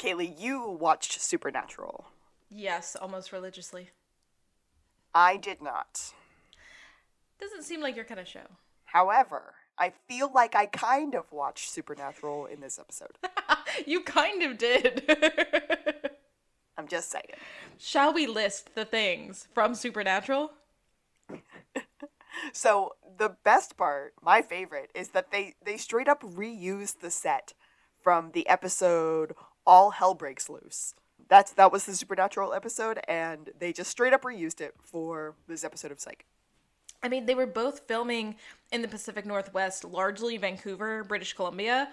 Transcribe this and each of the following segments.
Kaylee, you watched Supernatural. Yes, almost religiously. I did not. Doesn't seem like your kind of show. However, I feel like I kind of watched Supernatural in this episode. You kind of did. I'm just saying. Shall we list the things from Supernatural? So the best part, my favorite, is that they straight up reused the set from the episode All Hell Breaks Loose. That was the Supernatural episode, and they just straight up reused it for this episode of Psych. I mean, they were both filming in the Pacific Northwest, largely Vancouver, British Columbia.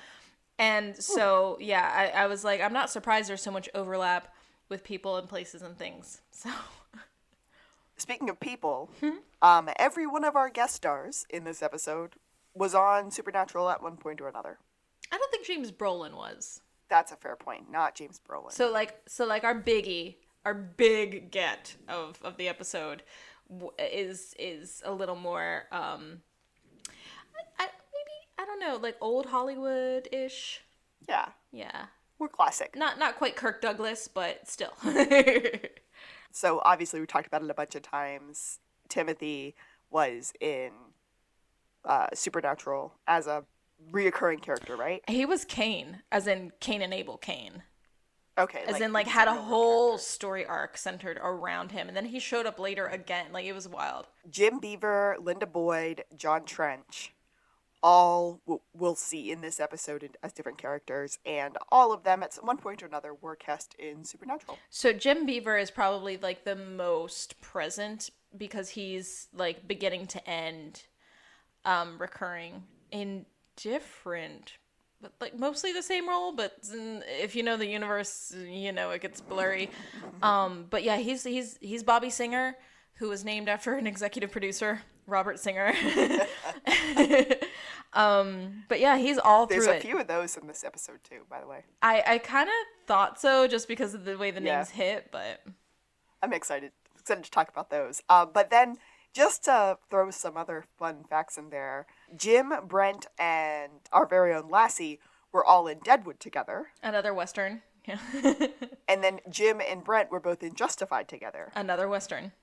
And so, yeah, I was like, I'm not surprised there's so much overlap with people and places and things. So, speaking of people, every one of our guest stars in this episode was on Supernatural at one point or another. I don't think James Brolin was. That's a fair point. Not James Brolin. So like our biggie, our big get of the episode is a little more I don't know, like old Hollywood-ish. Yeah. More classic. Not quite Kirk Douglas, but still. So obviously we talked about it a bunch of times. Timothy was in Supernatural as a reoccurring character, right? He was Cain, as in Cain and Abel Cain. Okay. As in, like, had a whole story arc centered around him. And then he showed up later again. Like, it was wild. Jim Beaver, Linda Boyd, John Trench, all we'll see in this episode as different characters. And all of them, at one point or another, were cast in Supernatural. So Jim Beaver is probably, like, the most present because he's, like, beginning to end recurring in different, but like mostly the same role, but if you know the universe, you know it gets blurry. But yeah, he's Bobby Singer, who was named after an executive producer, Robert Singer. But yeah, he's all through it. There's a few of those in this episode too, by the way. I kind of thought so just because of the way the names hit, but I'm excited to talk about those. But then, just to throw some other fun facts in there, Jim, Brent, and our very own Lassie were all in Deadwood together. Another Western. Yeah. And then Jim and Brent were both in Justified together. Another Western.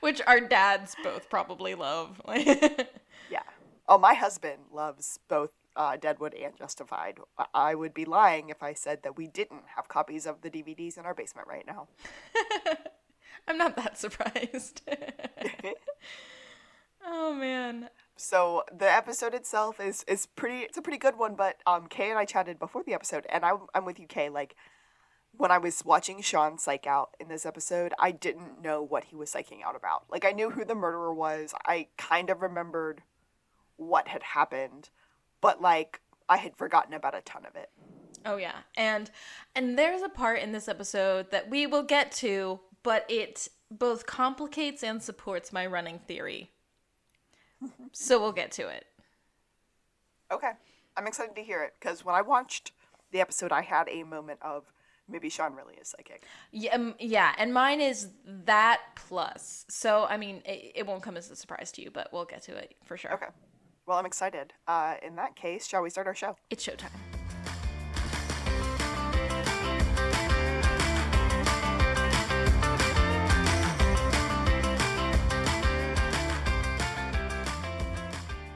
Which our dads both probably love. Yeah. Oh, my husband loves both Deadwood and Justified. I would be lying if I said that we didn't have copies of the DVDs in our basement right now. I'm not that surprised. Oh, man. So the episode itself is it's a pretty good one, but Kay and I chatted before the episode, and I'm with you, Kay. Like, when I was watching Sean psych out in this episode, I didn't know what he was psyching out about. Like, I knew who the murderer was. I kind of remembered what had happened, but, like, I had forgotten about a ton of it. Oh, yeah. And there's a part in this episode that we will get to, but it both complicates and supports my running theory. So we'll get to it. Okay. I'm excited to hear it, because when I watched the episode, I had a moment of, maybe Sean really is psychic. Yeah, and mine is that plus. So, I mean, it won't come as a surprise to you, but we'll get to it for sure. Okay. Well, I'm excited. In that case, shall we start our show? It's showtime.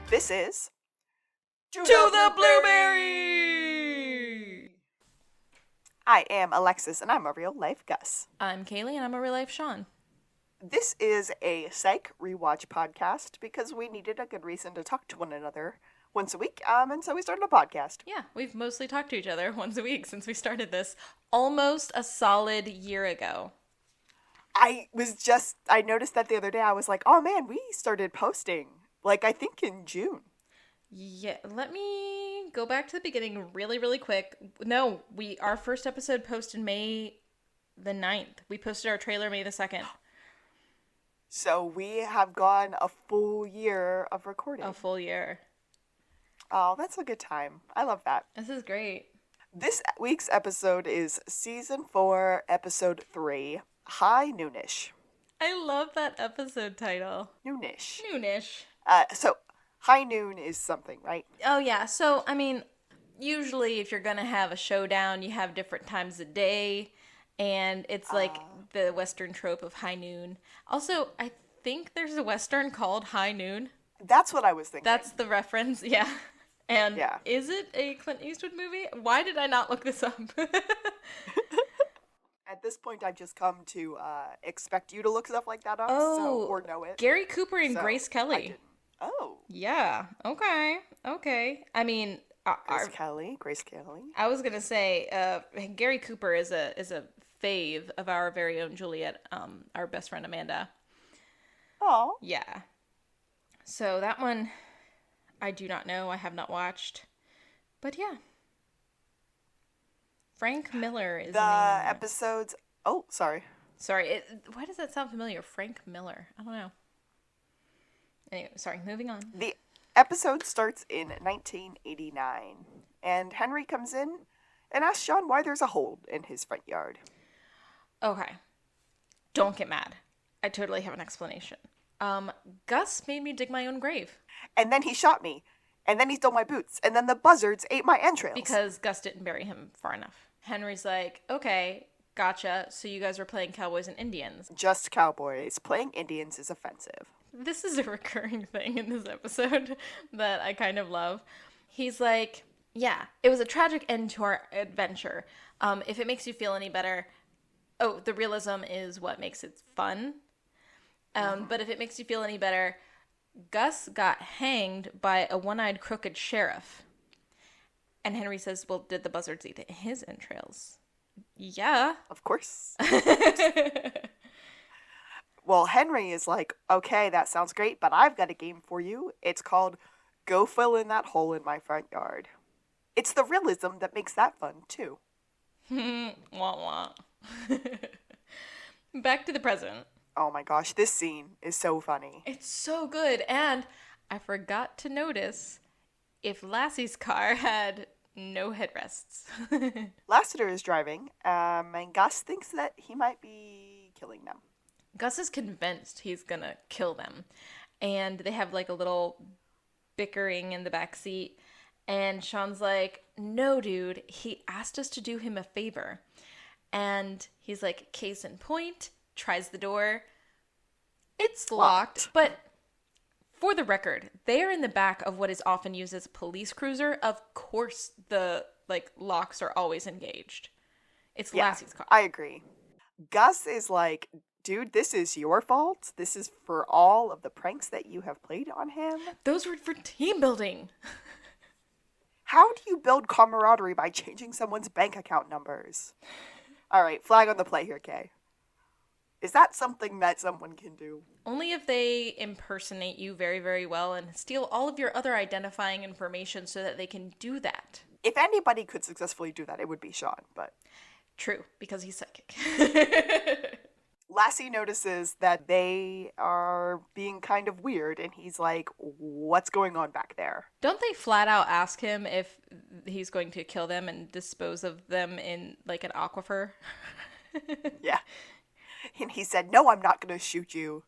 This is To the Blueberry! I am Alexis, and I'm a real-life Gus. I'm Kaylee, and I'm a real-life Sean. This is a Psych rewatch podcast because we needed a good reason to talk to one another once a week, and so we started a podcast. Yeah, we've mostly talked to each other once a week since we started this almost a solid year ago. I noticed that the other day. I was like, oh man, we started posting, like, I think in June. Yeah, let me go back to the beginning really, really quick. No, our first episode posted May the 9th. We posted our trailer May the 2nd. So we have gone a full year of recording. A full year. Oh, that's a good time. I love that. This is great. This week's episode is Season 4, Episode 3, High Noonish. I love that episode title. Noonish. Noonish. So, high noon is something, right? Oh, yeah. So, I mean, usually if you're going to have a showdown, you have different times of day. And it's like the Western trope of high noon. Also, I think there's a Western called High Noon. That's what I was thinking. That's the reference, yeah. And is it a Clint Eastwood movie? Why did I not look this up? At this point, I've just come to expect you to look stuff like that up, or know it. Gary Cooper and Grace Kelly. Oh. Yeah. Okay. I mean, Grace Kelly. I was gonna say, Gary Cooper is a fave of our very own Juliet, our best friend Amanda. Oh. Yeah. So that one, I do not know. I have not watched, but yeah. Frank Miller is the episodes. Oh, sorry. Sorry. Why does that sound familiar? Frank Miller. I don't know. Anyway, sorry. Moving on. The episode starts in 1989, and Henry comes in and asks Sean why there's a hole in his front yard. Okay. Don't get mad. I totally have an explanation. Gus made me dig my own grave. And then he shot me. And then he stole my boots. And then the buzzards ate my entrails. Because Gus didn't bury him far enough. Henry's like, okay, gotcha. So you guys were playing cowboys and Indians. Just cowboys. Playing Indians is offensive. This is a recurring thing in this episode that I kind of love. He's like, yeah, it was a tragic end to our adventure. If it makes you feel any better, the realism is what makes it fun. But if it makes you feel any better, Gus got hanged by a one-eyed crooked sheriff. And Henry says, well, did the buzzards eat his entrails? Yeah. Of course. Well, Henry is like, okay, that sounds great, but I've got a game for you. It's called Go Fill in That Hole in My Front Yard. It's the realism that makes that fun, too. Wah wah. Back to the present. Oh my gosh, this scene is so funny. It's so good. And I forgot to notice if Lassie's car had no headrests. Lassiter is driving, and Gus thinks that he might be killing them. Gus is convinced he's gonna kill them. And they have like a little bickering in the back seat. And Sean's like, no, dude, he asked us to do him a favor. And he's like, case in point, tries the door. It's locked. But for the record, they are in the back of what is often used as a police cruiser. Of course, the locks are always engaged. It's Lassie's car. I agree. Gus is like, dude, this is your fault. This is for all of the pranks that you have played on him. Those were for team building. How do you build camaraderie by changing someone's bank account numbers? All right, flag on the play here, Kay. Is that something that someone can do? Only if they impersonate you very, very well and steal all of your other identifying information so that they can do that. If anybody could successfully do that, it would be Sean, but... True, because he's psychic. Lassie notices that they are being kind of weird, and he's like, what's going on back there? Don't they flat out ask him if he's going to kill them and dispose of them in, like, an aquifer? Yeah. And he said, no, I'm not going to shoot you.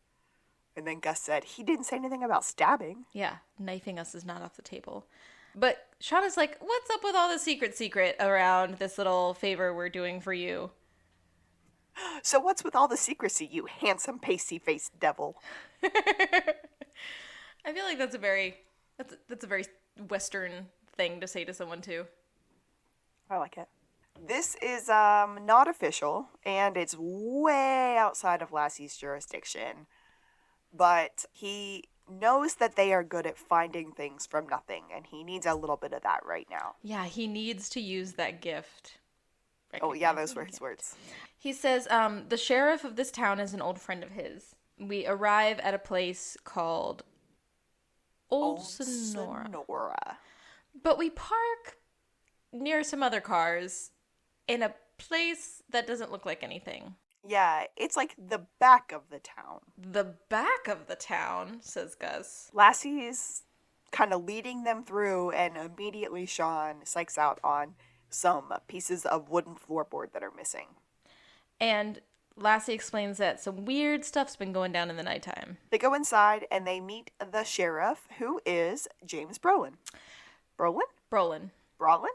And then Gus said, he didn't say anything about stabbing. Yeah, knifing us is not off the table. But Sean is like, what's up with all the secret around this little favor we're doing for you? So what's with all the secrecy, you handsome, pasty-faced devil? I feel like that's a very Western thing to say to someone, too. I like it. This is not official, and it's way outside of Lassie's jurisdiction. But he knows that they are good at finding things from nothing, and he needs a little bit of that right now. Yeah, he needs to use that gift. Oh, yeah, those were his words. He says, the sheriff of this town is an old friend of his. We arrive at a place called Old Sonora. But we park near some other cars in a place that doesn't look like anything. Yeah, it's like the back of the town. The back of the town, says Gus. Lassie's kind of leading them through, and immediately Sean psychs out on some pieces of wooden floorboard that are missing. And Lassie explains that some weird stuff's been going down in the nighttime. They go inside, and they meet the sheriff, who is James Brolin. Brolin? Brolin. Brolin?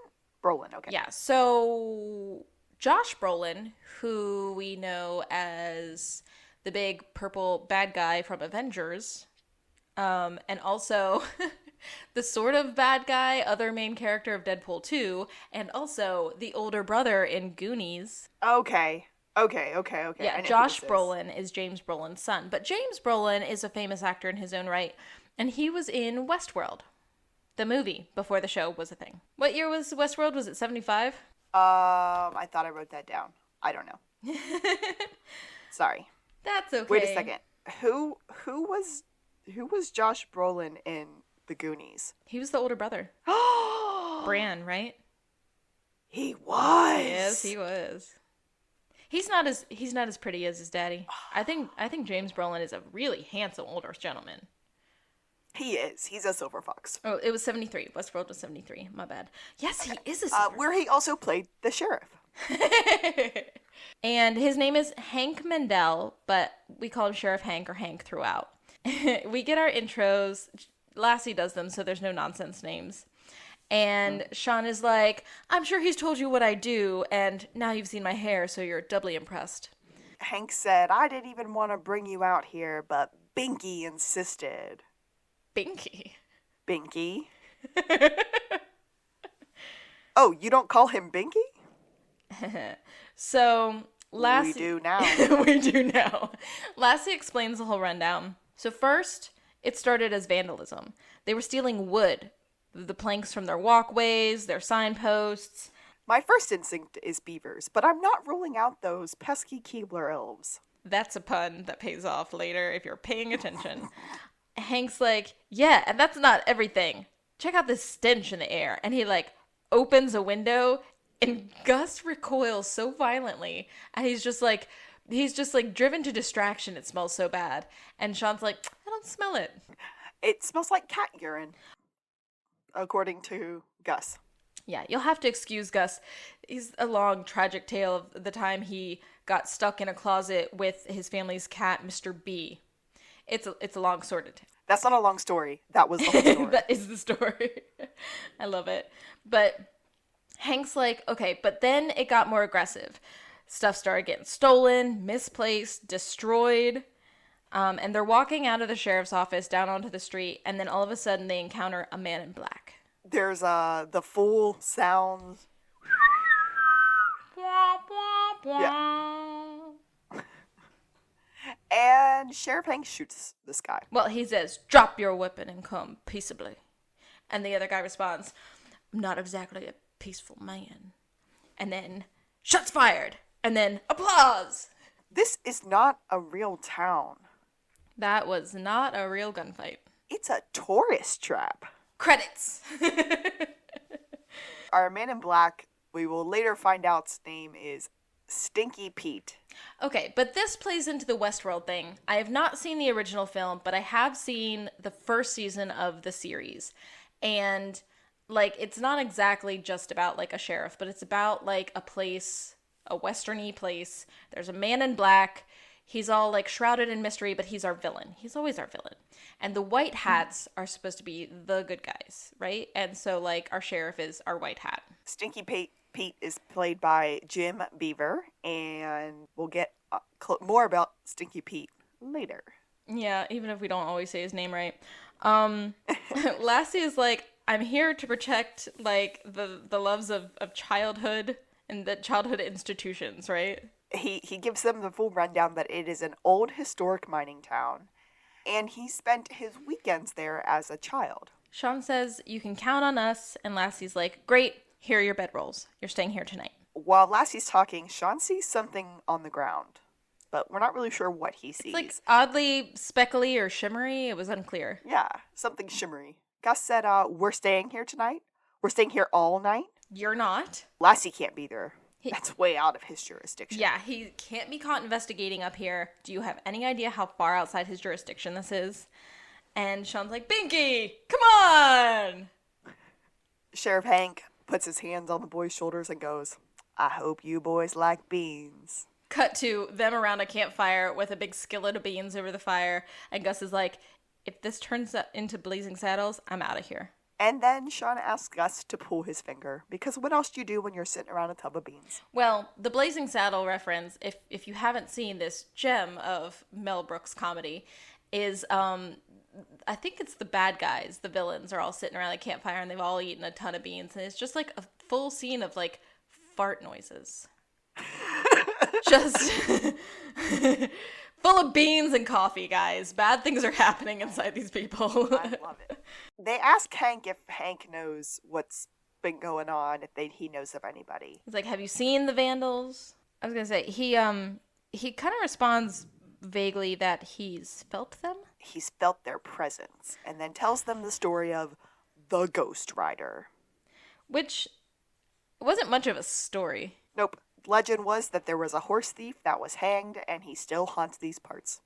Brolin, okay. Yeah, so Josh Brolin, who we know as the big purple bad guy from Avengers, and also the sort of bad guy, other main character of Deadpool 2, and also the older brother in Goonies. Okay. Yeah, Josh Brolin is James Brolin's son. But James Brolin is a famous actor in his own right, and he was in Westworld, the movie, before the show was a thing. What year was Westworld? Was it 75? I thought I wrote that down. I don't know. Sorry. That's okay. Wait a second. Who was Josh Brolin in The Goonies? He was the older brother. Bran, right? He was. Yes, he was. He's not as pretty as his daddy. I think James Brolin is a really handsome older gentleman. He is. He's a silver fox. Oh, it was 73. Westworld was 73. My bad. Yes, okay. He is a silver where he also played the sheriff. And his name is Hank Mendel, but we call him Sheriff Hank or Hank throughout. We get our intros. Lassie does them, so there's no nonsense names. And Sean is like, I'm sure he's told you what I do, and now you've seen my hair, so you're doubly impressed. Hank said, I didn't even want to bring you out here, but Binky insisted. Binky? Binky? Oh, you don't call him Binky? So, Lassie... We do now. We do now. Lassie explains the whole rundown. So first, it started as vandalism. They were stealing wood. The planks from their walkways, their signposts. My first instinct is beavers, but I'm not ruling out those pesky Keebler elves. That's a pun that pays off later if you're paying attention. Hank's like, yeah, and that's not everything. Check out this stench in the air. And he opens a window and Gus recoils so violently. And he's just driven to distraction. It smells so bad. And Sean's like, I don't smell it. It smells like cat urine. According to Gus. Yeah, you'll have to excuse Gus. He's a long, tragic tale of the time he got stuck in a closet with his family's cat, Mr. B. It's a long, sordid tale. That's not a long story. That was the whole story. That is the story. I love it. But Hank's like, okay, but then it got more aggressive. Stuff started getting stolen, misplaced, destroyed. And they're walking out of the sheriff's office down onto the street, and then all of a sudden they encounter a man in black. There's the full sounds. Yeah. And Sheriff Hank shoots this guy. Well, he says, drop your weapon and come peaceably. And the other guy responds, I'm not exactly a peaceful man. And then, shots fired. And then, applause. This is not a real town. That was not a real gunfight. It's a tourist trap. Credits. Our man in black, we will later find out's name is Stinky Feet. Okay, but this plays into the Westworld thing. I have not seen the original film, but I have seen the first season of the series. And, it's not exactly just about, a sheriff, but it's about, a place, a western-y place. There's a man in black. He's all, shrouded in mystery, but he's our villain. He's always our villain. And the white hats are supposed to be the good guys, right? And so, our sheriff is our white hat. Stinky Pete is played by Jim Beaver, and we'll get more about Stinky Pete later. Yeah, even if we don't always say his name right. Lassie is I'm here to protect, the loves of childhood and the childhood institutions, right? He gives them the full rundown that it is an old historic mining town, and he spent his weekends there as a child. Sean says, you can count on us, and Lassie's like, great, here are your bedrolls. You're staying here tonight. While Lassie's talking, Sean sees something on the ground, but we're not really sure what he sees. It's oddly speckly or shimmery. It was unclear. Yeah, something shimmery. Gus said, we're staying here tonight. We're staying here all night. You're not. Lassie can't be there. That's way out of his jurisdiction. Yeah, he can't be caught investigating up here. Do you have any idea how far outside his jurisdiction this is? And Sean's like, Binky, come on! Sheriff Hank puts his hands on the boys' shoulders and goes, I hope you boys like beans. Cut to them around a campfire with a big skillet of beans over the fire. And Gus is like, if this turns into Blazing Saddles, I'm out of here. And then Sean asks Gus to pull his finger, because what else do you do when you're sitting around a tub of beans? Well, the Blazing Saddle reference, if you haven't seen this gem of Mel Brooks comedy, is I think it's the bad guys, the villains, are all sitting around the campfire and they've all eaten a ton of beans, and it's just like a full scene of like fart noises. Just full of beans and coffee, guys. Bad things are happening inside these people. I love it. They ask Hank if Hank knows what's been going on, if he knows of anybody. He's like, "Have you seen the Vandals?" I was gonna say he kind of responds vaguely that he's felt them. He's felt their presence, and then tells them the story of the Ghost Rider. Which wasn't much of a story. Nope. Legend was that there was a horse thief that was hanged, and he still haunts these parts.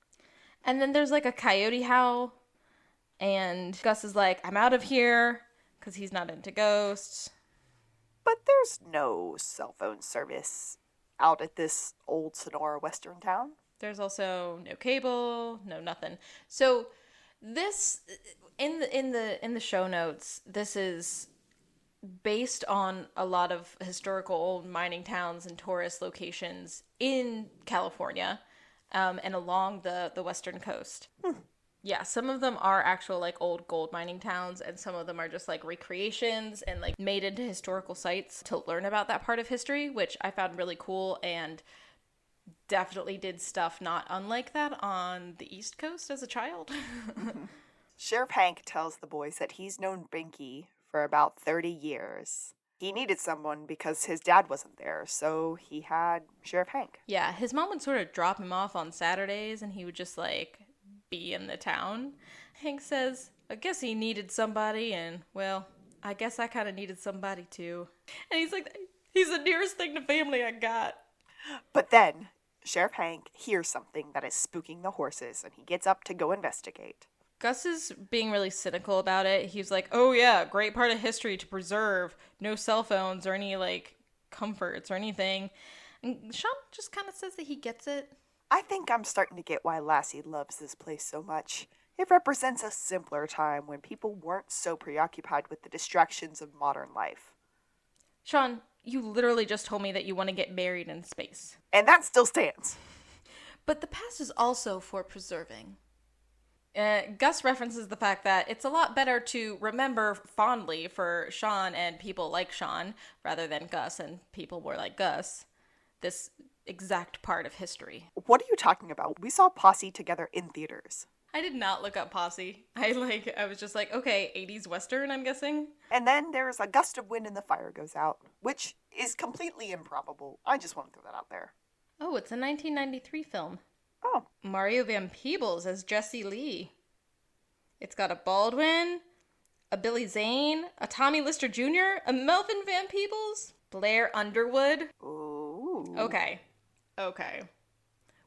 And then there's like a coyote howl, and Gus is like, "I'm out of here," because he's not into ghosts. But there's no cell phone service out at this old Sonora Western town. There's also no cable, no nothing. So this in the show notes, this is based on a lot of historical old mining towns and tourist locations in California, and along the western coast. Yeah, some of them are actual like old gold mining towns, and some of them are just like recreations and like made into historical sites to learn about that part of history, which I found really cool, and definitely did stuff not unlike that on the East Coast as a child. Sheriff Hank tells the boys that he's known Binky for about 30 years. He needed someone because his dad wasn't there, so he had Sheriff Hank. Yeah, his mom would sort of drop him off on Saturdays, and he would just like be in the town. Hank says, "I guess he needed somebody, and well, I guess I kind of needed somebody too." And he's like, "He's the nearest thing to family I got." But then Sheriff Hank hears something that is spooking the horses, and he gets up to go investigate. Gus is being really cynical about it. He's like, "Oh yeah, great part of history to preserve. No cell phones or any like comforts or anything." And Sean just kind of says that he gets it. I think I'm starting to get why Lassie loves this place so much. It represents a simpler time when people weren't so preoccupied with the distractions of modern life. Sean, you literally just told me that you want to get married in space. And that still stands. But the past is also for preserving. Gus references the fact that it's a lot better to remember fondly for Sean and people like Sean rather than Gus and people more like Gus. This exact part of history. What are you talking about? We saw Posse together in theaters. I did not look up Posse. I was just like, okay, 80s Western, I'm guessing. And then there's a gust of wind and the fire goes out, which is completely improbable. I just want to throw that out there. Oh, it's a 1993 film. Oh. Mario Van Peebles as Jesse Lee. It's got a Baldwin, a Billy Zane, a Tommy Lister Jr., a Melvin Van Peebles, Blair Underwood. Ooh. Okay.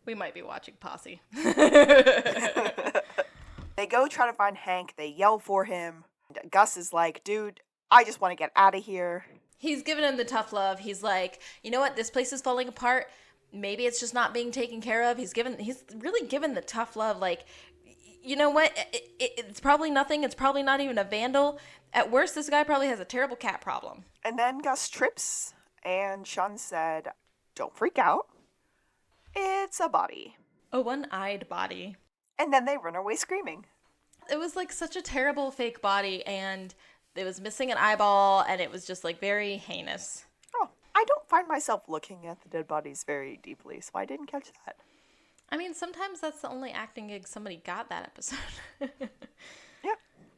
We might be watching Posse. They go try to find Hank. They yell for him. Gus is like, "Dude, I just want to get out of here." He's giving him the tough love. He's like, "You know what? This place is falling apart. Maybe it's just not being taken care of." He's really given the tough love. Like, you know what? It's probably nothing. It's probably not even a vandal. At worst, this guy probably has a terrible cat problem. And then Gus trips, and Sean said, "Don't freak out. It's a body." A one-eyed body. And then they run away screaming. It was like such a terrible fake body, and it was missing an eyeball, and it was just like very heinous. Oh, I don't find myself looking at the dead bodies very deeply, so I didn't catch that. I mean, sometimes that's the only acting gig somebody got that episode. Yeah.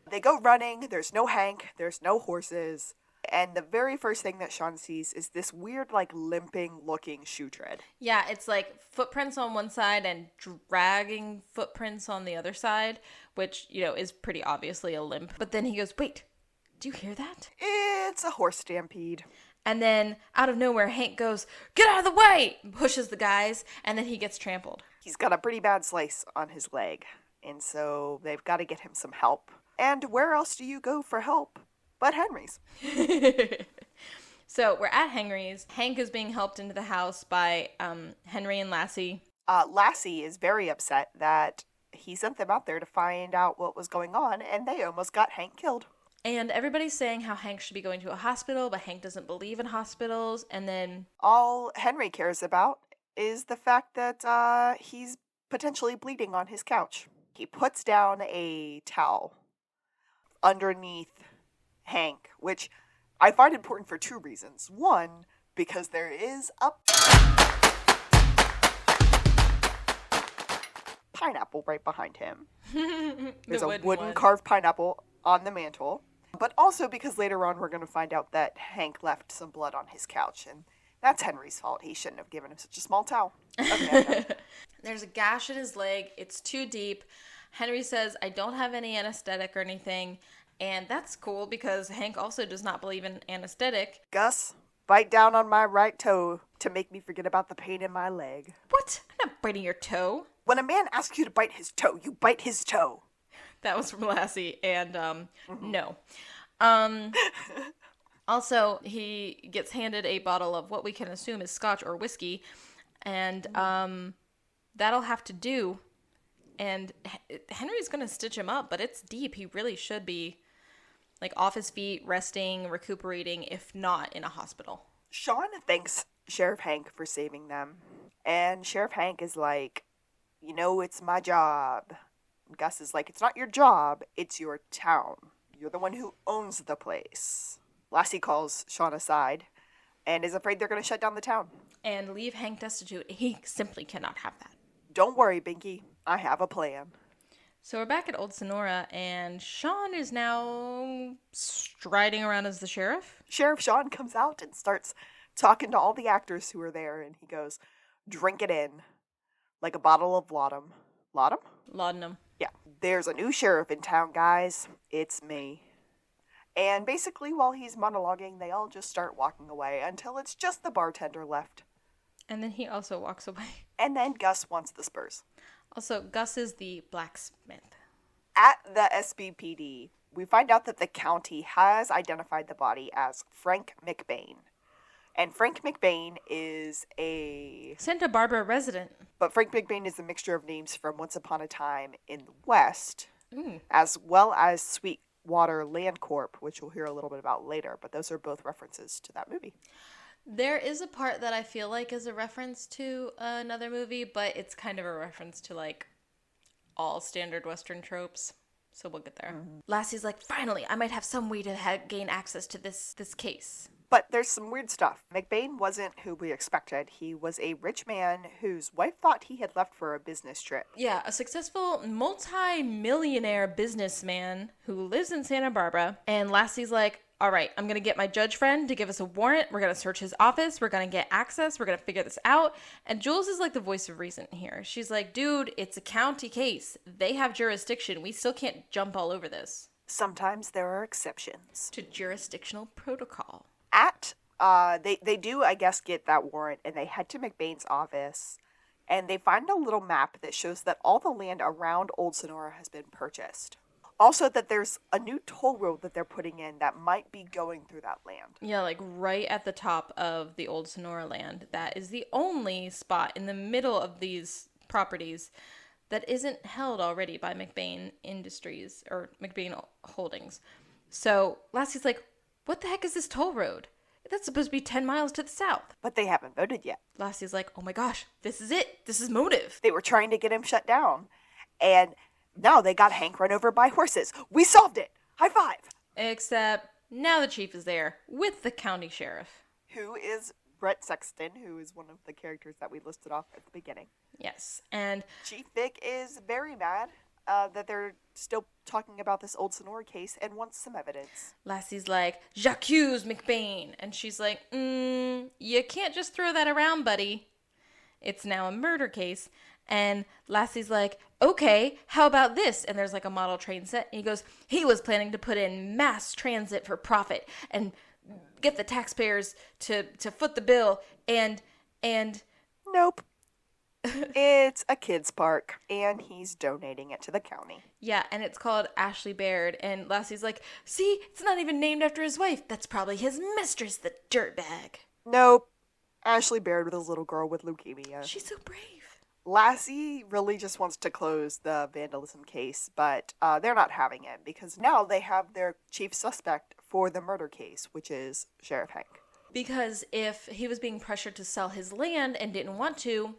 They go running. There's no Hank. There's no horses. And the very first thing that Sean sees is this weird, like, limping-looking shoe tread. Yeah, it's like footprints on one side and dragging footprints on the other side, which, you know, is pretty obviously a limp. But then he goes, "Wait, do you hear that?" It's a horse stampede. And then, out of nowhere, Hank goes, "Get out of the way!" Pushes the guys, and then he gets trampled. He's got a pretty bad slice on his leg, and so they've got to get him some help. And where else do you go for help but Henry's? So we're at Henry's. Hank is being helped into the house by Henry and Lassie. Lassie is very upset that he sent them out there to find out what was going on, and they almost got Hank killed. And everybody's saying how Hank should be going to a hospital, but Hank doesn't believe in hospitals. And then All Henry cares about is the fact that he's potentially bleeding on his couch. He puts down a towel underneath Hank, which I find important for two reasons. One, because there is a pineapple right behind him. There's a wooden carved pineapple on the mantle. But also because later on we're going to find out that Hank left some blood on his couch, and that's Henry's fault. He shouldn't have given him such a small towel. Okay. There's a gash in his leg. It's too deep. Henry says, I don't have any anesthetic or anything. And that's cool because Hank also does not believe in anesthetic. Gus, bite down on my right toe to make me forget about the pain in my leg. What? I'm not biting your toe. When a man asks you to bite his toe, you bite his toe. That was from Lassie, and no. Also, he gets handed a bottle of what we can assume is scotch or whiskey, and that'll have to do. And Henry's going to stitch him up, but it's deep. He really should be like off his feet, resting, recuperating, if not in a hospital. Sean thanks Sheriff Hank for saving them, and Sheriff Hank is like, you know, it's my job. Gus is like, it's not your job, it's your town. You're the one who owns the place. Lassie calls Sean aside and is afraid they're going to shut down the town. And leave Hank destitute. He simply cannot have that. Don't worry, Binky. I have a plan. So we're back at Old Sonora, and Sean is now striding around as the sheriff. Sheriff Sean comes out and starts talking to all the actors who are there, and he goes, drink it in. Like a bottle of laudanum. Laudanum? Laudanum. Yeah. There's a new sheriff in town, guys. It's me. And basically, while he's monologuing, they all just start walking away until it's just the bartender left. And then he also walks away. And then Gus wants the Spurs. Also, Gus is the blacksmith. At the SBPD, we find out that the county has identified the body as Frank McBain. And Frank McBain is a Santa Barbara resident. But Frank McBain is a mixture of names from Once Upon a Time in the West, as well as Sweetwater Land Corp., which we'll hear a little bit about later. But those are both references to that movie. There is a part that I feel like is a reference to another movie, but it's kind of a reference to, like, all standard Western tropes. So we'll get there. Mm-hmm. Lassie's like, finally, I might have some way to gain access to this case. But there's some weird stuff. McBain wasn't who we expected. He was a rich man whose wife thought he had left for a business trip. Yeah, a successful multi-millionaire businessman who lives in Santa Barbara. And Lassie's like, all right, I'm going to get my judge friend to give us a warrant. We're going to search his office. We're going to get access. We're going to figure this out. And Jules is like the voice of reason here. She's like, dude, it's a county case. They have jurisdiction. We still can't jump all over this. Sometimes there are exceptions to jurisdictional protocol. They do, I guess, get that warrant, and they head to McBain's office, and they find a little map that shows that all the land around Old Sonora has been purchased. Also, that there's a new toll road that they're putting in that might be going through that land. Yeah, like right at the top of the Old Sonora land. That is the only spot in the middle of these properties that isn't held already by McBain Industries or McBain Holdings. So Lassie's like, what the heck is this toll road? That's supposed to be 10 miles to the south. But they haven't voted yet. Lassie's like, oh my gosh, this is it. This is motive. They were trying to get him shut down. And now they got Hank run over by horses. We solved it. High five. Except now the chief is there with the county sheriff. Who is Brett Sexton, who is one of the characters that we listed off at the beginning. Yes, and Chief Vic is very mad that they're still talking about this Old Sonora case and wants some evidence. Lassie's like, j'accuse McBain. And she's like, you can't just throw that around, buddy. It's now a murder case. And Lassie's like, okay, how about this? And there's like a model train set. And he goes, he was planning to put in mass transit for profit and get the taxpayers to foot the bill. And Nope. It's a kid's park, and he's donating it to the county. Yeah, and it's called Ashley Baird, and Lassie's like, see, it's not even named after his wife. That's probably his mistress, the dirtbag. Nope. Ashley Baird with his little girl with leukemia. She's so brave. Lassie really just wants to close the vandalism case, but they're not having it because now they have their chief suspect for the murder case, which is Sheriff Hank. Because if he was being pressured to sell his land and didn't want to,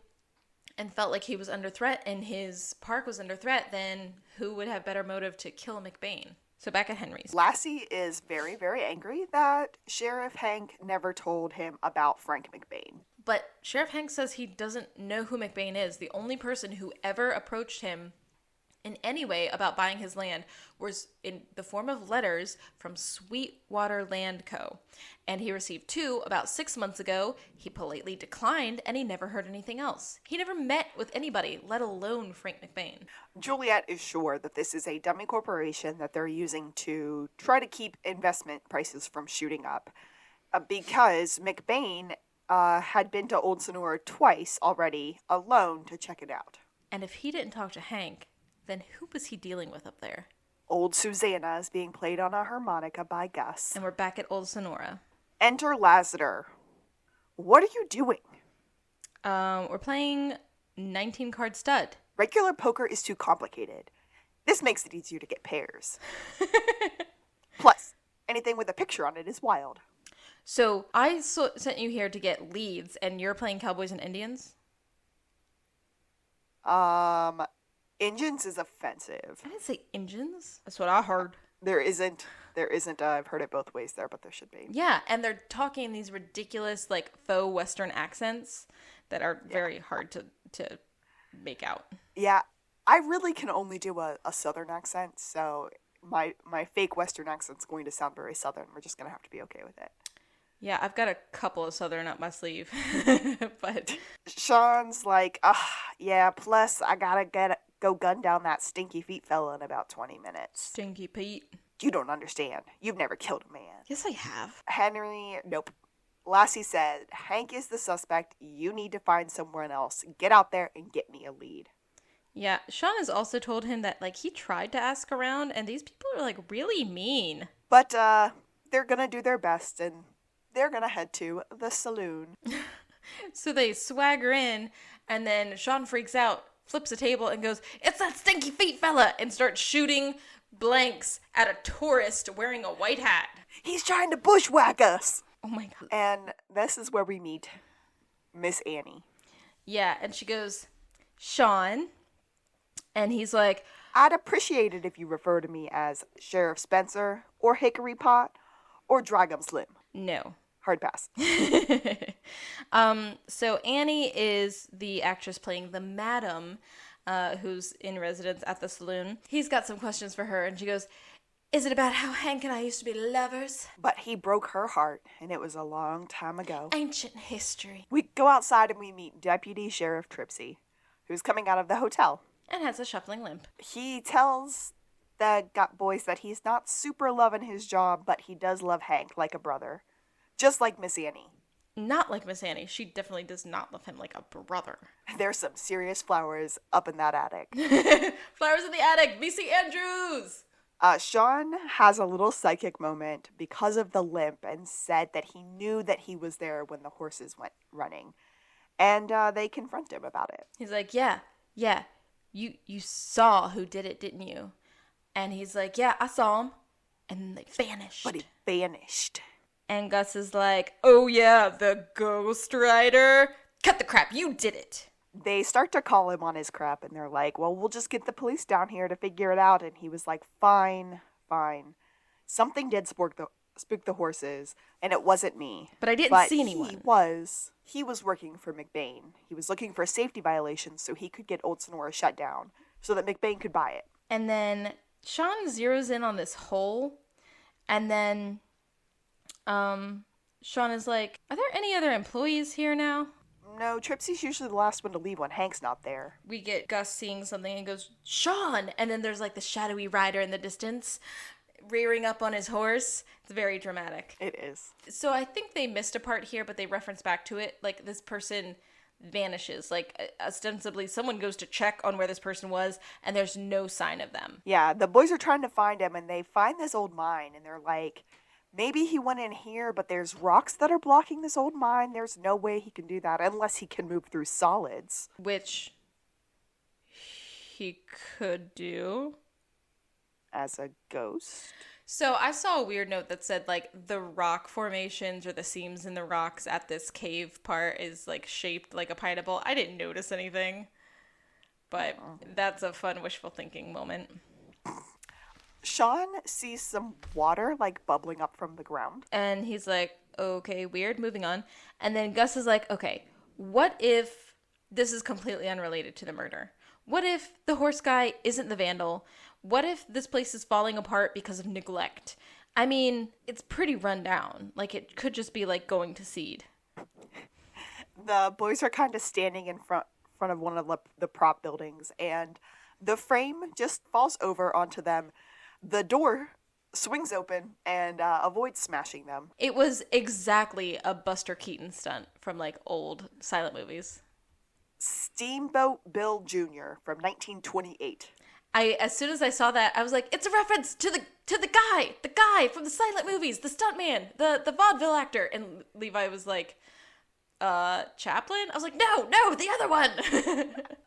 and felt like he was under threat and his park was under threat, then who would have better motive to kill McBain? So back at Henry's. Lassie is very, very angry that Sheriff Hank never told him about Frank McBain. But Sheriff Hank says he doesn't know who McBain is. The only person who ever approached him in any way about buying his land was in the form of letters from Sweetwater Land Co. And he received 2 about 6 months ago. He politely declined, and he never heard anything else. He never met with anybody, let alone Frank McBain. Juliet is sure that this is a dummy corporation that they're using to try to keep investment prices from shooting up. Because McBain had been to Old Sonora twice already alone to check it out. And if he didn't talk to Hank, then who was he dealing with up there? Old Susanna is being played on a harmonica by Gus. And we're back at Old Sonora. Enter Lassiter. What are you doing? We're playing 19-card stud. Regular poker is too complicated. This makes it easier to get pairs. Plus, anything with a picture on it is wild. So I sent you here to get leads, and you're playing Cowboys and Indians? Engines is offensive. I didn't say engines. That's what I heard. There isn't. I've heard it both ways there, but there should be. Yeah, and they're talking these ridiculous, like, faux Western accents that are very hard to make out. Yeah, I really can only do a Southern accent, so my fake Western accent's going to sound very Southern. We're just going to have to be okay with it. Yeah, I've got a couple of Southern up my sleeve, but... Sean's like, yeah, plus I gotta go gun down that Stinky Feet fella in about 20 minutes. Stinky Pete. You don't understand. You've never killed a man. Yes, I have. Henry, nope. Lassie said, Hank is the suspect. You need to find someone else. Get out there and get me a lead. Yeah, Sean has also told him that, like, he tried to ask around, and these people are, like, really mean. But, they're gonna do their best, and they're gonna head to the saloon. So they swagger in, and then Sean freaks out, flips a table, and goes, "It's that Stinky Feet fella!" and starts shooting blanks at a tourist wearing a white hat. He's trying to bushwhack us! Oh my god. And this is where we meet Miss Annie. Yeah, and she goes, "Sean," and he's like, I'd appreciate it if you refer to me as Sheriff Spencer, or Hickory Pot, or Dragum Slim. "No." Hard pass. So Annie is the actress playing the madam, who's in residence at the saloon. He's got some questions for her, and she goes, "Is it about how Hank and I used to be lovers?" But he broke her heart, and it was a long time ago. Ancient history. We go outside and we meet Deputy Sheriff Tripsy, who's coming out of the hotel. And has a shuffling limp. He tells the boys that he's not super loving his job, but he does love Hank like a brother. Just like Miss Annie. Not like Miss Annie. She definitely does not love him like a brother. There's some serious flowers up in that attic. Flowers in the attic. VC Andrews. Sean has a little psychic moment because of the limp and said that he knew that he was there when the horses went running. And they confront him about it. He's like, yeah. You saw who did it, didn't you? And he's like, yeah, I saw him. And then they vanished. But he vanished. And Gus is like, oh yeah, the Ghost Rider. Cut the crap, you did it. They start to call him on his crap, and they're like, well, we'll just get the police down here to figure it out. And he was like, fine. Something did spook the horses, and it wasn't me. But I didn't see anyone. He was working for McBain. He was looking for a safety violation so he could get Old Sonora shut down so that McBain could buy it. And then Sean zeroes in on this hole, and then Sean is like, are there any other employees here now? No, Tripsy's usually the last one to leave when Hank's not there. We get Gus seeing something and goes, Sean! And then there's like the shadowy rider in the distance rearing up on his horse. It's very dramatic. It is. So I think they missed a part here, but they reference back to it. Like, this person vanishes. Like, ostensibly, someone goes to check on where this person was, and there's no sign of them. Yeah, the boys are trying to find him, and they find this old mine, and they're like, maybe he went in here, but there's rocks that are blocking this old mine. There's no way he can do that unless he can move through solids. Which he could do. As a ghost? So I saw a weird note that said, like, the rock formations or the seams in the rocks at this cave part is, like, shaped like a pineapple. I didn't notice anything. But that's a fun wishful thinking moment. Sean sees some water, like, bubbling up from the ground. And he's like, okay, weird, moving on. And then Gus is like, okay, what if this is completely unrelated to the murder? What if the horse guy isn't the vandal? What if this place is falling apart because of neglect? I mean, it's pretty run down. Like, it could just be, like, going to seed. The boys are kind of standing in front of one of the prop buildings, and the frame just falls over onto them. The door swings open and avoids smashing them. It was exactly a Buster Keaton stunt from, like, old silent movies. Steamboat Bill Jr. from 1928. As soon as I saw that, I was like, it's a reference to the guy from the silent movies, the stuntman, the vaudeville actor. And Levi was like, Chaplin? I was like, no, the other one.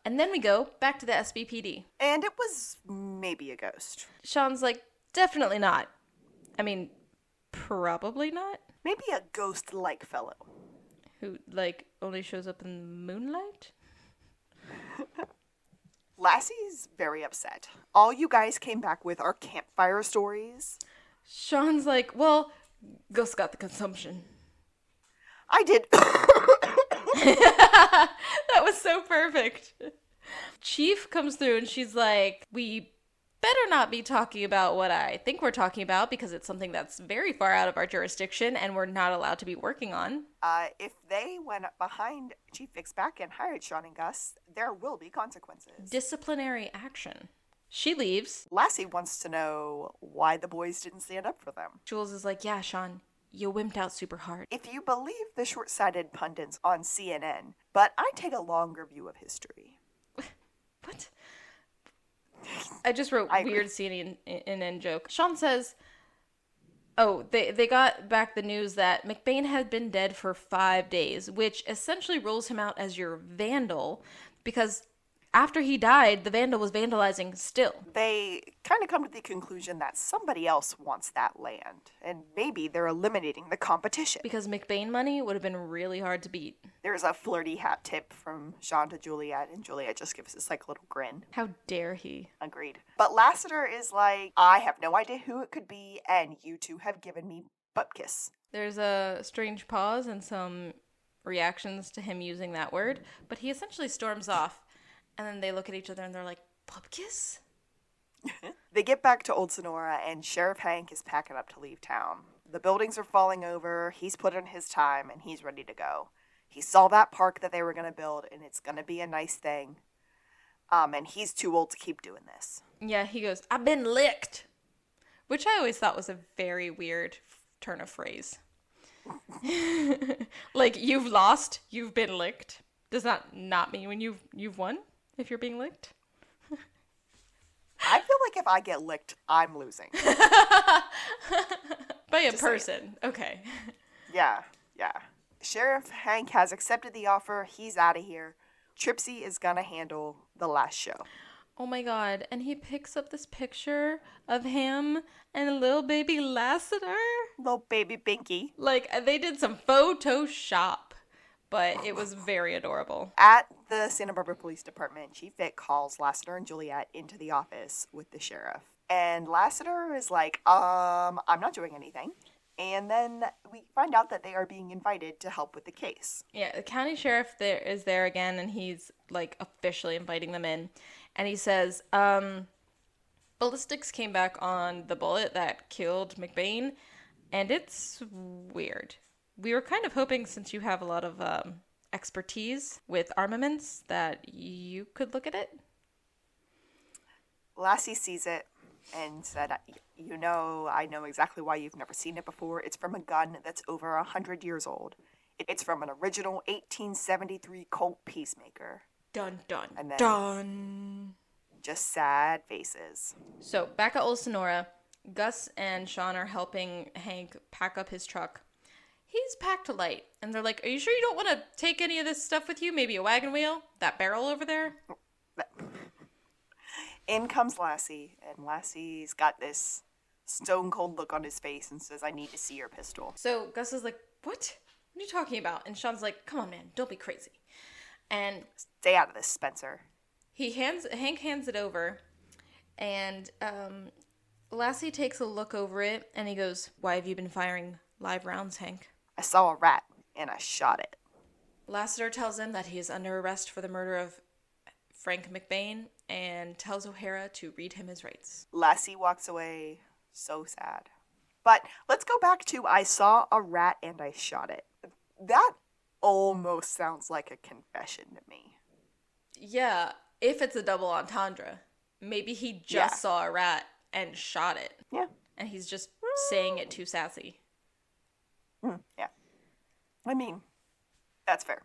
And then we go back to the SBPD. And it was maybe a ghost. Sean's like, definitely not. I mean, probably not. Maybe a ghost-like fellow. Who, like, only shows up in the moonlight? Lassie's very upset. All you guys came back with are campfire stories. Sean's like, well, Gus got the consumption. I did. That was so perfect. Chief comes through and she's like, we better not be talking about what I think we're talking about because it's something that's very far out of our jurisdiction and we're not allowed to be working on. If they went behind Chief Vic's back and hired Sean and Gus, there will be consequences. Disciplinary action. She leaves. Lassie wants to know why the boys didn't stand up for them. Jules is like, yeah, Sean, you wimped out super hard. If you believe the short-sighted pundits on CNN, but I take a longer view of history. What? I just wrote weird CNN joke. Sean says, oh, they got back the news that McBain had been dead for 5 days, which essentially rules him out as your vandal, because after he died, the vandal was vandalizing still. They kind of come to the conclusion that somebody else wants that land, and maybe they're eliminating the competition. Because McBain money would have been really hard to beat. There's a flirty hat tip from Sean to Juliet, and Juliet just gives this, like, little grin. How dare he? Agreed. But Lassiter is like, I have no idea who it could be, and you two have given me butt kiss. There's a strange pause and some reactions to him using that word, but he essentially storms off. And then they look at each other and they're like, "Pub kiss?" They get back to Old Sonora and Sheriff Hank is packing up to leave town. The buildings are falling over, he's put in his time, and he's ready to go. He saw that park that they were going to build, and it's going to be a nice thing. And he's too old to keep doing this. Yeah, he goes, "I've been licked." Which I always thought was a very weird turn of phrase. Like, you've lost, you've been licked. Does that not mean when you've won? If you're being licked? I feel like if I get licked, I'm losing. By a person. Okay. Yeah. Sheriff Hank has accepted the offer. He's out of here. Tripsy is gonna handle the last show. Oh my god. And he picks up this picture of him and little baby Lassiter. Little baby Binky. Like, they did some Photoshop. But it was very adorable. At the Santa Barbara Police Department, Chief Vic calls Lassiter and Juliet into the office with the sheriff. And Lassiter is like, I'm not doing anything. And then we find out that they are being invited to help with the case. Yeah, the county sheriff is there again, and he's, like, officially inviting them in. And he says, ballistics came back on the bullet that killed McBain, and it's weird. We were kind of hoping, since you have a lot of expertise with armaments, that you could look at it. Lassie sees it and said, I know exactly why you've never seen it before. It's from a gun that's over 100 years old. It's from an original 1873 Colt Peacemaker. Dun, dun, and then dun. Just sad faces. So, back at Old Sonora, Gus and Sean are helping Hank pack up his truck. He's packed light. And they're like, are you sure you don't want to take any of this stuff with you? Maybe a wagon wheel? That barrel over there? In comes Lassie, and Lassie's got this stone cold look on his face and says, I need to see your pistol. So Gus is like, what? What are you talking about? And Sean's like, come on, man, don't be crazy. And stay out of this, Spencer. Hank hands it over, and Lassie takes a look over it, and he goes, why have you been firing live rounds, Hank? I saw a rat, and I shot it. Lassiter tells him that he is under arrest for the murder of Frank McBain, and tells O'Hara to read him his rights. Lassie walks away, so sad. But let's go back to I saw a rat and I shot it. That almost sounds like a confession to me. Yeah, if it's a double entendre. Maybe he just saw a rat and shot it. Yeah. And he's just saying it too sassy. Yeah. I mean, that's fair.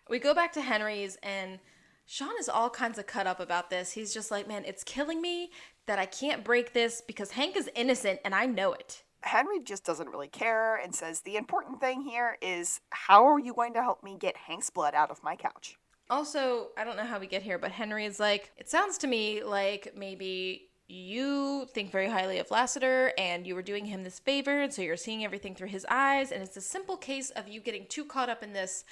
We go back to Henry's, and Sean is all kinds of cut up about this. He's just like, man, it's killing me that I can't break this because Hank is innocent and I know it. Henry just doesn't really care and says, the important thing here is, how are you going to help me get Hank's blood out of my couch? Also, I don't know how we get here, but Henry is like, it sounds to me like maybe you think very highly of Lassiter and you were doing him this favor, and so you're seeing everything through his eyes, and it's a simple case of you getting too caught up in this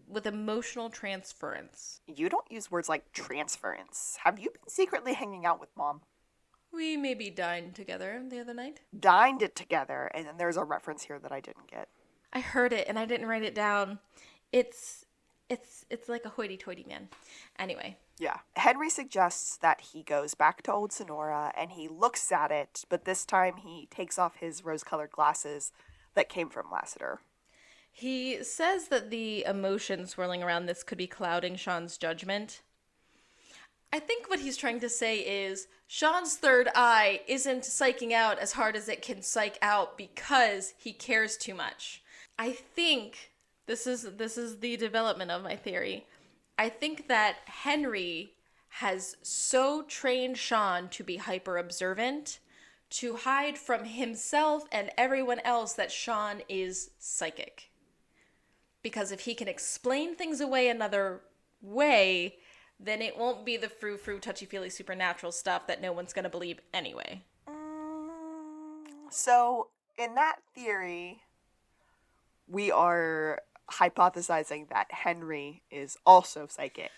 with emotional transference. You don't use words like transference. Have you been secretly hanging out with Mom? We maybe dined together the other night. Dined it together, and then there's a reference here that I didn't get. I heard it, and I didn't write it down. It's like a hoity-toity man. Anyway. Yeah. Henry suggests that he goes back to Old Sonora, and he looks at it, but this time he takes off his rose-colored glasses that came from Lassiter. He says that the emotion swirling around this could be clouding Sean's judgment. I think what he's trying to say is Sean's third eye isn't psyching out as hard as it can psych out because he cares too much. I think this is the development of my theory. I think that Henry has so trained Sean to be hyper observant to hide from himself and everyone else that Sean is psychic. Because if he can explain things away another way, then it won't be the frou-frou, touchy-feely, supernatural stuff that no one's going to believe anyway. So, in that theory, we are hypothesizing that Henry is also psychic.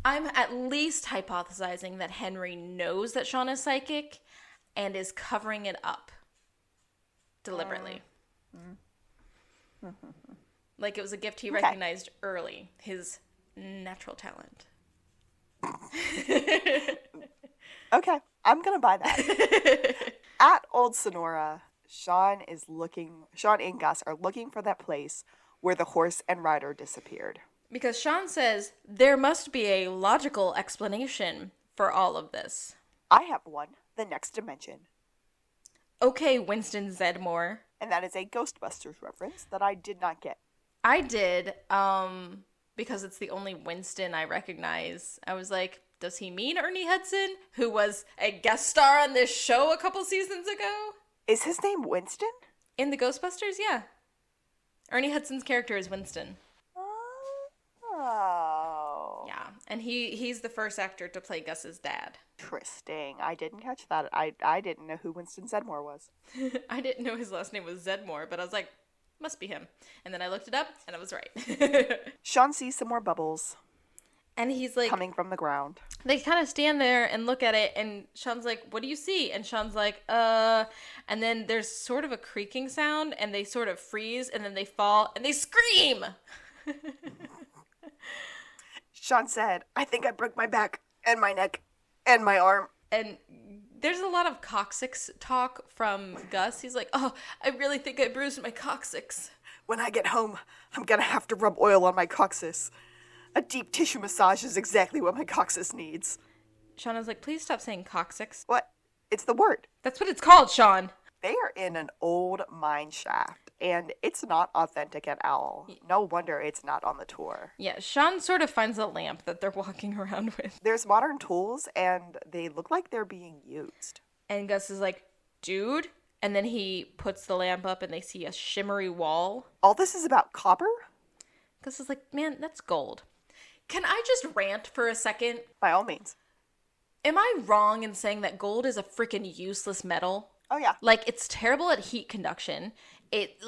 I'm at least hypothesizing that Henry knows that Sean is psychic and is covering it up deliberately. Like it was a gift he recognized early, his natural talent. Okay, I'm gonna buy that. At Old Sonora, Sean and Gus are looking for that place where the horse and rider disappeared. Because Sean says there must be a logical explanation for all of this. I have one. The next dimension. Okay, Winston Zedmore. And that is a Ghostbusters reference that I did not get. I did, because it's the only Winston I recognize. I was like, does he mean Ernie Hudson, who was a guest star on this show a couple seasons ago? Is his name Winston? In the Ghostbusters, yeah. Ernie Hudson's character is Winston. Oh. Yeah, and he's the first actor to play Gus's dad. Interesting. I didn't catch that. I didn't know who Winston Zedmore was. I didn't know his last name was Zedmore, but I was like, must be him. And then I looked it up, and I was right. Sean sees some more bubbles. And he's like... coming from the ground. They kind of stand there and look at it, and Sean's like, what do you see? And Sean's like, And then there's sort of a creaking sound, and they sort of freeze, and then they fall, and they scream! Sean said, I think I broke my back, and my neck, and my arm. And there's a lot of coccyx talk from Gus. He's like, oh, I really think I bruised my coccyx. When I get home, I'm gonna have to rub oil on my coccyx. A deep tissue massage is exactly what my coccyx needs. Sean was like, please stop saying coccyx. What? It's the word. That's what it's called, Sean. They are in an old mine shaft, and it's not authentic at all. No wonder it's not on the tour. Yeah, Sean sort of finds a lamp that they're walking around with. There's modern tools, and they look like they're being used. And Gus is like, dude? And then he puts the lamp up, and they see a shimmery wall. All this is about copper? Gus is like, man, that's gold. Can I just rant for a second? By all means. Am I wrong in saying that gold is a freaking useless metal? Oh, yeah. Like, it's terrible at heat conduction. It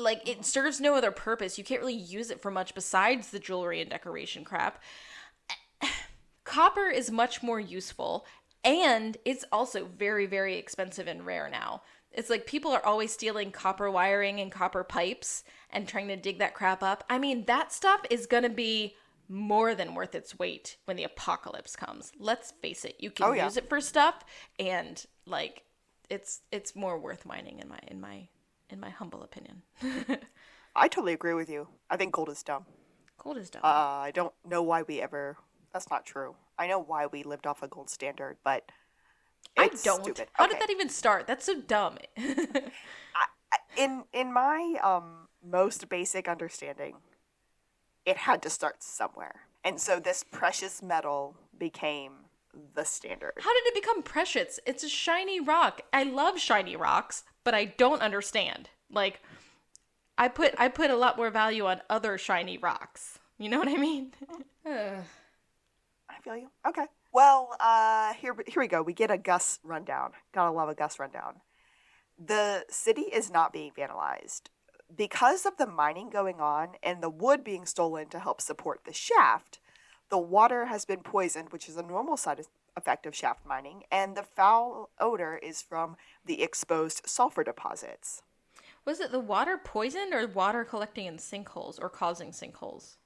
serves no other purpose. You can't really use it for much besides the jewelry and decoration crap. Copper is much more useful, and it's also very, very expensive and rare now. It's like people are always stealing copper wiring and copper pipes and trying to dig that crap up. I mean, that stuff is going to be more than worth its weight when the apocalypse comes. Let's face it. You can use it for stuff, and like it's more worth mining in my humble opinion. I totally agree with you. I think gold is dumb. Gold is dumb. I don't know why we ever... That's not true. I know why we lived off a gold standard, but it's stupid. How did that even start? That's so dumb. In my most basic understanding, it had to start somewhere. And so this precious metal became the standard. How did it become precious? It's a shiny rock. I love shiny rocks, but I don't understand. Like, I put a lot more value on other shiny rocks. You know what I mean? I feel you. Okay. Well, here we go. We get a Gus rundown. Gotta love a Gus rundown. The city is not being vandalized. Because of the mining going on and the wood being stolen to help support the shaft, the water has been poisoned, which is a normal side effect of shaft mining, and the foul odor is from the exposed sulfur deposits. Was it the water poisoned or water collecting in sinkholes or causing sinkholes?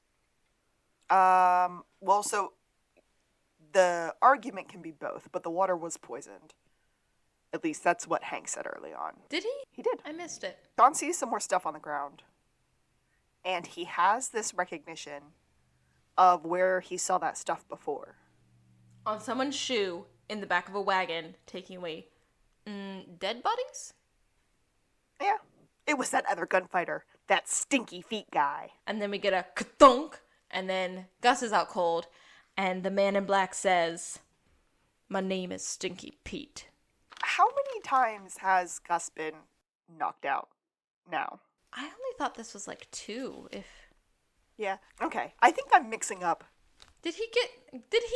Well, so the argument can be both, but the water was poisoned. At least that's what Hank said early on. Did he? He did. I missed it. Sean sees some more stuff on the ground. And he has this recognition of where he saw that stuff before. On someone's shoe in the back of a wagon taking away dead bodies? Yeah. It was that other gunfighter. That Stinky Feet guy. And then we get a ka-thunk, and then Gus is out cold, and the man in black says, "My name is Stinky Pete." How many times has Gus been knocked out now? I only thought this was like 2. Yeah. Okay. I think I'm mixing up. Did he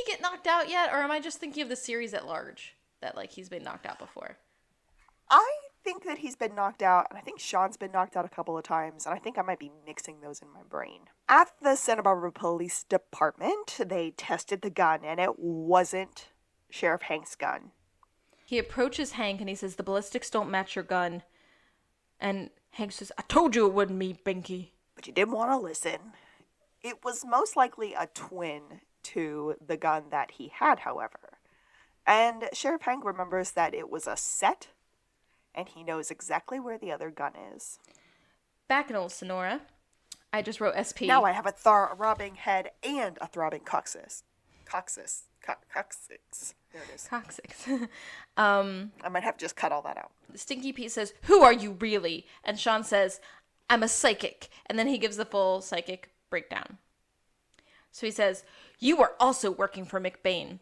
get knocked out yet, or am I just thinking of the series at large that like he's been knocked out before? I think that he's been knocked out, and I think Sean's been knocked out a couple of times, and I think I might be mixing those in my brain. At the Santa Barbara Police Department, they tested the gun, and it wasn't Sheriff Hank's gun. He approaches Hank and he says, "The ballistics don't match your gun." And Hank says, "I told you it wasn't me, Binky." But you didn't want to listen. It was most likely a twin to the gun that he had, however. And Sheriff Hank remembers that it was a set, and he knows exactly where the other gun is. Back in old Sonora, I just wrote SP. Now I have a throbbing head and a throbbing coccyx. Coccyx. There it is. Coccyx. I might have just cut all that out. Stinky Pete says, "Who are you really?" And Sean says, "I'm a psychic." And then he gives the full psychic breakdown. So he says, "You were also working for McBain.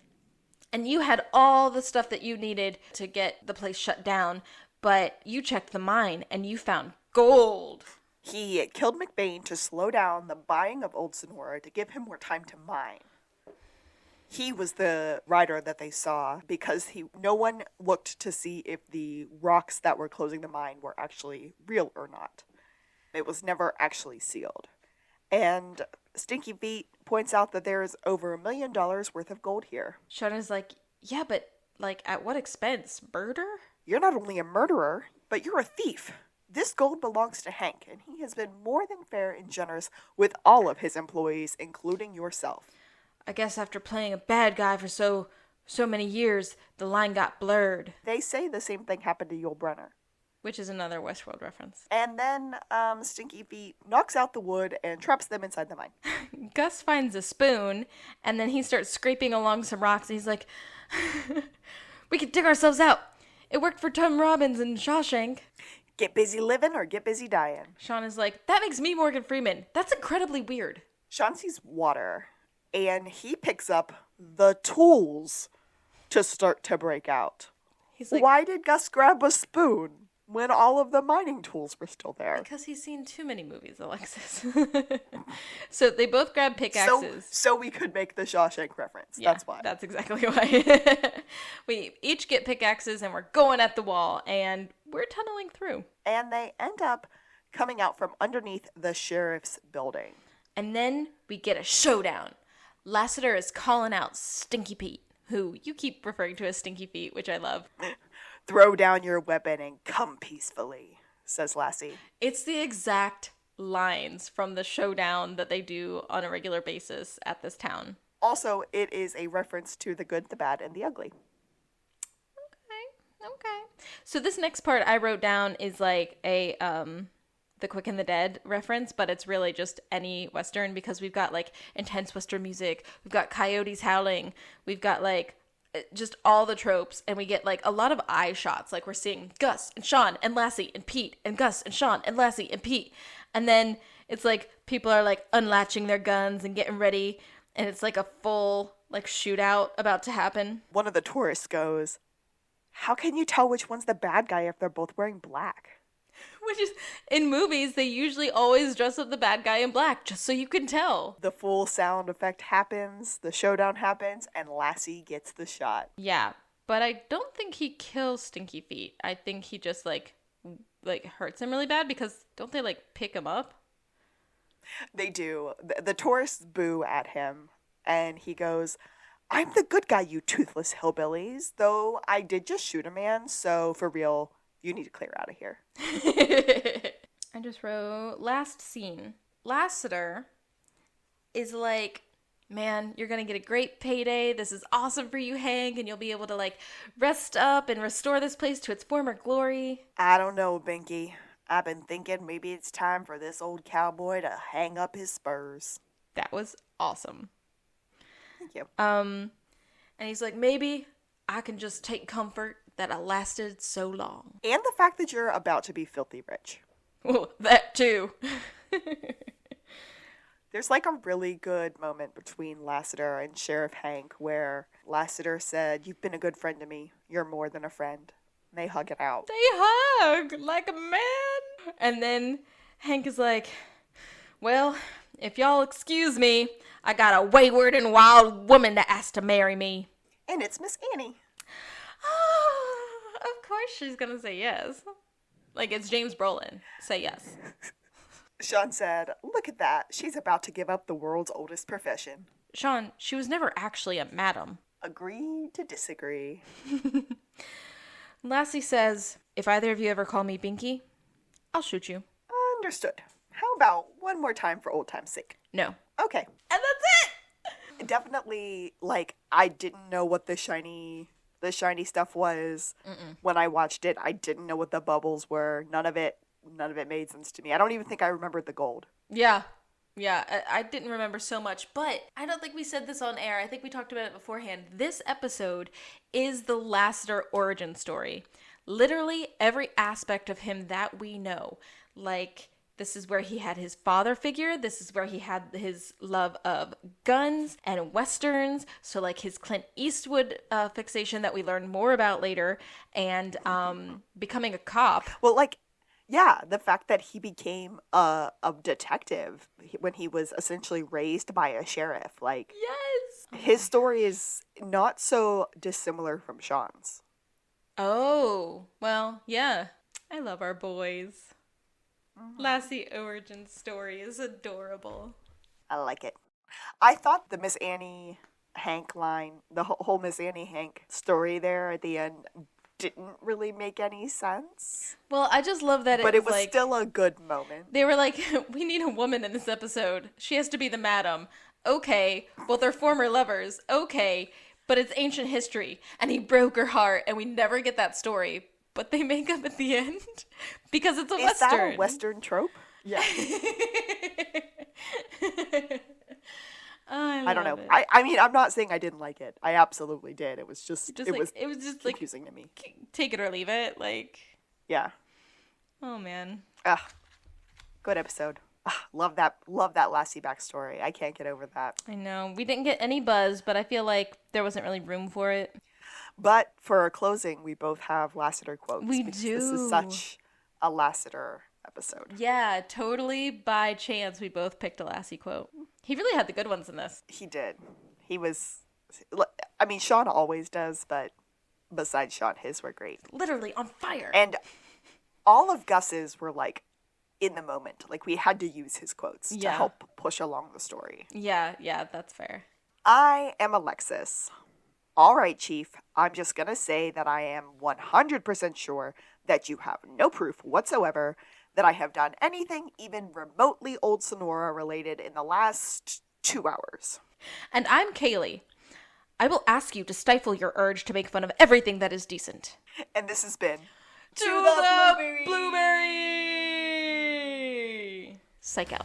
And you had all the stuff that you needed to get the place shut down. But you checked the mine and you found gold." He killed McBain to slow down the buying of Old Sonora to give him more time to mine. He was the rider that they saw because no one looked to see if the rocks that were closing the mine were actually real or not. It was never actually sealed. And Stinky Feet points out that there is over $1 million worth of gold here. Sean is like, "Yeah, but like at what expense? Murder?" You're not only a murderer, but you're a thief. This gold belongs to Hank, and he has been more than fair and generous with all of his employees, including yourself. "I guess after playing a bad guy for so many years, the line got blurred." They say the same thing happened to Yul Brynner. Which is another Westworld reference. And then Stinky Feet knocks out the wood and traps them inside the mine. Gus finds a spoon, and then he starts scraping along some rocks, and he's like, "We could dig ourselves out. It worked for Tom Robbins in Shawshank." Get busy living or get busy dying. Sean is like, "That makes me Morgan Freeman. That's incredibly weird." Sean sees water, and he picks up the tools to start to break out. He's like, "Why did Gus grab a spoon?" when all of the mining tools were still there. Because he's seen too many movies, Alexis. So they both grab pickaxes. So we could make the Shawshank reference. Yeah, that's why. That's exactly why. We each get pickaxes and we're going at the wall and we're tunneling through. And they end up coming out from underneath the sheriff's building. And then we get a showdown. Lassiter is calling out Stinky Feet, who you keep referring to as Stinky Feet, which I love. Throw down your weapon and come peacefully, says Lassie. It's the exact lines from the showdown that they do on a regular basis at this town. Also, it is a reference to the good, the bad, and the ugly. Okay. So this next part I wrote down is like a the Quick and the Dead reference, but it's really just any Western because we've got like intense Western music, we've got coyotes howling, we've got like just all the tropes, and we get like a lot of eye shots, like we're seeing Gus and Sean and Lassie and Pete and Gus and Sean and Lassie and Pete, and then it's like people are like unlatching their guns and getting ready, and it's like a full like shootout about to happen. One of the tourists goes, "How can you tell which one's the bad guy if they're both wearing black?" Which is, in movies, they usually always dress up the bad guy in black, just so you can tell. The full sound effect happens, the showdown happens, and Lassie gets the shot. Yeah, but I don't think he kills Stinky Feet. I think he just, like hurts him really bad, because don't they, like, pick him up? They do. The tourists boo at him, and he goes, "I'm the good guy, you toothless hillbillies, though I did just shoot a man, so for real, you need to clear out of here." I just wrote, last scene. Lassiter is like, "Man, you're gonna get a great payday. This is awesome for you, Hank, and you'll be able to, like, rest up and restore this place to its former glory." "I don't know, Binky. I've been thinking maybe it's time for this old cowboy to hang up his spurs." That was awesome. Thank you. And he's like, "Maybe I can just take comfort that I lasted so long." And the fact that you're about to be filthy rich. Well, that too. There's like a really good moment between Lassiter and Sheriff Hank where Lassiter said, "You've been a good friend to me. You're more than a friend." And they hug it out. They hug like a man. And then Hank is like, "Well, if y'all excuse me, I got a wayward and wild woman to ask to marry me." And it's Miss Annie. Of course she's gonna say yes. Like, it's James Brolin. Say yes. Sean said, "Look at that. She's about to give up the world's oldest profession." Sean, she was never actually a madam. Agree to disagree. Lassie says, "If either of you ever call me Binky, I'll shoot you." Understood. How about one more time for old time's sake? No. Okay. And that's it! Definitely, like, I didn't know what the shiny stuff was. When I watched it. I didn't know what the bubbles were. None of it made sense to me. I don't even think I remembered the gold. Yeah, I didn't remember so much, but I don't think we said this on air. I think we talked about it beforehand. This episode is the Lassiter origin story. Literally every aspect of him that we know. Like, this is where he had his father figure. This is where he had his love of guns and westerns. So, like, his Clint Eastwood fixation that we learn more about later. And becoming a cop. Well, like, yeah, the fact that he became a detective when he was essentially raised by a sheriff. Like, yes! His story is not so dissimilar from Sean's. Oh, well, yeah. I love our boys. Lassie origin story is adorable. I like it. I thought the Miss Annie Hank line, the whole Miss Annie Hank story there at the end didn't really make any sense. Well, I just love that but it was like, still a good moment. They were like, "We need a woman in this episode. She has to be the madam." Okay, well, they're former lovers. Okay, but it's ancient history, and he broke her heart, and we never get that story. But they make up at the end because it's a Western. Is that a Western trope? Yeah. I don't know. I mean, I'm not saying I didn't like it. I absolutely did. It was just it was just confusing to me. Take it or leave it. Like, yeah. Oh man. Good episode. Love that Lassie backstory. I can't get over that. I know. We didn't get any buzz, but I feel like there wasn't really room for it. But for our closing, we both have Lassiter quotes. We because do. This is such a Lassiter episode. Yeah, totally by chance we both picked a Lassie quote. He really had the good ones in this. He did. He was... I mean, Sean always does, but besides Sean, his were great. Literally on fire. And all of Gus's were, like, in the moment. Like, we had to use his quotes to help push along the story. Yeah, that's fair. I am Alexis. All right, Chief, I'm just going to say that I am 100% sure that you have no proof whatsoever that I have done anything even remotely Old Sonora related in the last 2 hours. And I'm Kaylee. I will ask you to stifle your urge to make fun of everything that is decent. And this has been To the Blueberry! Psych out.